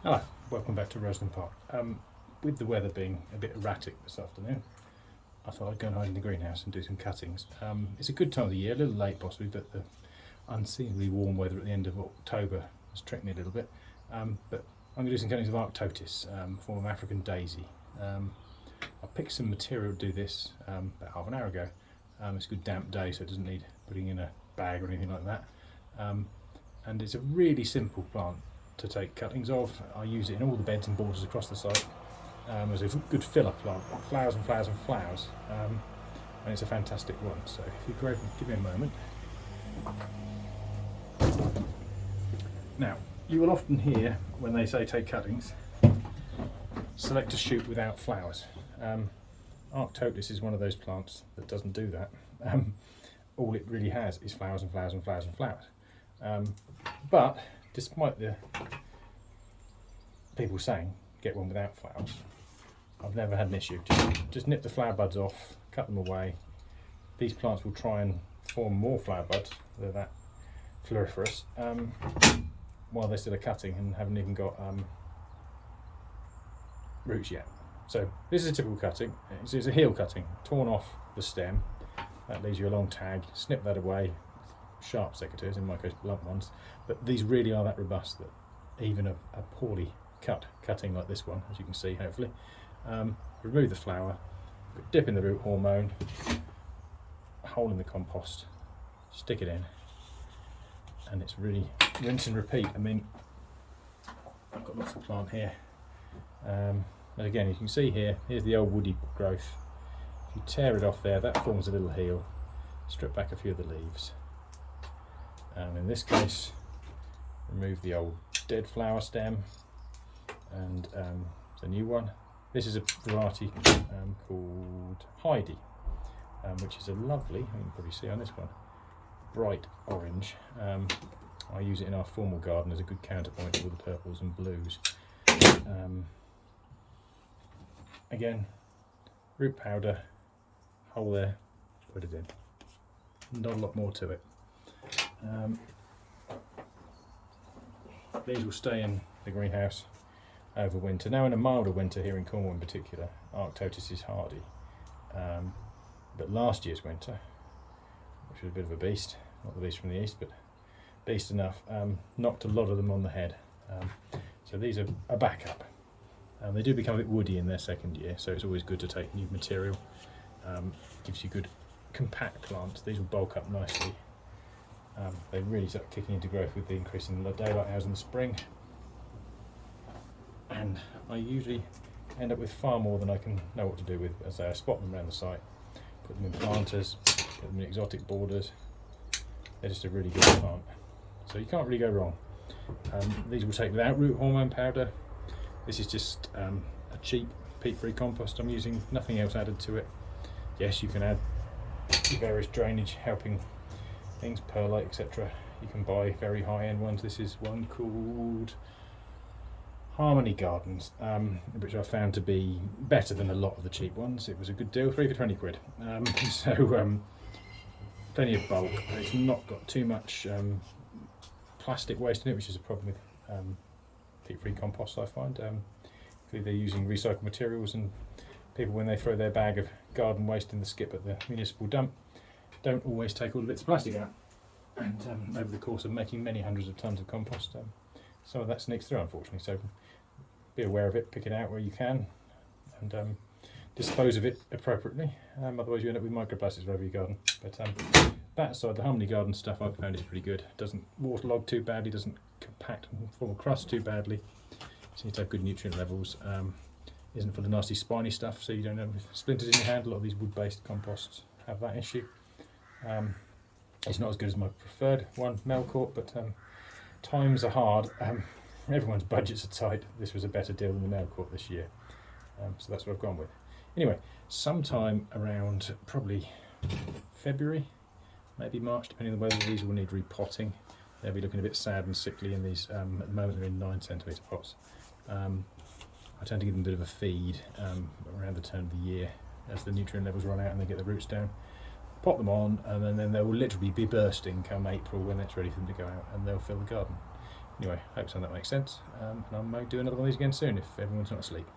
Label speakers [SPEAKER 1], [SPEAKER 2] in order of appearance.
[SPEAKER 1] Hello, welcome back to Rosedon Park. With the weather being a bit erratic this afternoon, I thought I'd go and hide in the greenhouse and do some cuttings. It's a good time of the year, a little late possibly, but the unseasonably warm weather at the end of October has tricked me a little bit. But I'm going to do some cuttings of Arctotis, a form of African daisy. I picked some material to do this about half an hour ago. It's a good damp day, so it doesn't need putting in a bag or anything like that. And it's a really simple plant to take cuttings of. I use it in all the beds and borders across the site as a good filler plant, flowers and flowers and flowers, and it's a fantastic one. So if you give me a moment. Now, you will often hear when they say take cuttings, select a shoot without flowers. Arctotis is one of those plants that doesn't do that. All it really has is flowers and flowers and flowers and flowers. But despite the people saying get one without flowers, I've never had an issue. Just nip the flower buds off, cut them away. These plants will try and form more flower buds, they're that floriferous, while they're still a cutting and haven't even got roots yet. So this is a typical cutting. It's a heel cutting, torn off the stem. That leaves you a long tag. Snip that away. Sharp secateurs, in my case blunt ones, but these really are that robust that even a poorly cut cutting like this one, as you can see hopefully, remove the flower, dip in the root hormone, hole in the compost, stick it in, and it's really rinse and repeat. I mean, I've got lots of plant here, and again you can see here's the old woody growth. If you tear it off there, that forms a little heel. Strip back a few of the leaves. In this case, remove the old dead flower stem and the new one. This is a variety called Heidi, which is a lovely, you can probably see on this one, bright orange. I use it in our formal garden as a good counterpoint to all the purples and blues. Again, root powder, hole there, put it in. Not a lot more to it. These will stay in the greenhouse over winter. Now in a milder winter here in Cornwall in particular, Arctotis is hardy, but last year's winter, which was a bit of a beast, not the beast from the east, but beast enough, knocked a lot of them on the head. So these are a backup. They do become a bit woody in their second year, so it's always good to take new material. Gives you good compact plants. These will bulk up nicely. They really start kicking into growth with the increase in the daylight hours in the spring, and I usually end up with far more than I can know what to do with. As I spot them around the site, put them in planters, put them in exotic borders. They're just a really good plant, so you can't really go wrong. These will take without root hormone powder. This is just a cheap peat-free compost I'm using, nothing else added to it. Yes, you can add various drainage helping things, perlite, etc. You can buy very high-end ones. This is one called Harmony Gardens, which I found to be better than a lot of the cheap ones. It was a good deal, 3 for 20 quid. Plenty of bulk. It's not got too much plastic waste in it, which is a problem with peat-free compost, I find. They're using recycled materials, and people, when they throw their bag of garden waste in the skip at the municipal dump, don't always take all the bits of plastic out, and over the course of making many hundreds of tons of compost, some of that sneaks through, unfortunately. So be aware of it, pick it out where you can, and dispose of it appropriately. Otherwise you end up with microplastics all over your garden. But that aside, the Harmony Garden stuff I've found is pretty good. It doesn't waterlog too badly, doesn't compact and form a crust too badly, so you have good nutrient levels. Isn't full of nasty spiny stuff, so you don't end up with splinters in your hand. A lot of these wood-based composts have that issue. It's not as good as my preferred one, Melcourt, but times are hard. Everyone's budgets are tight. This was a better deal than the Melcourt this year, so that's what I've gone with. Anyway, sometime around probably February, maybe March, depending on whether these will need repotting. They'll be looking a bit sad and sickly in these. At the moment they're in 9cm pots. I tend to give them a bit of a feed around the turn of the year as the nutrient levels run out and they get the roots down. Pop them on, and then they will literally be bursting come April when it's ready for them to go out, and they'll fill the garden. Anyway, hope some of that makes sense, and I may do another one of these again soon if everyone's not asleep.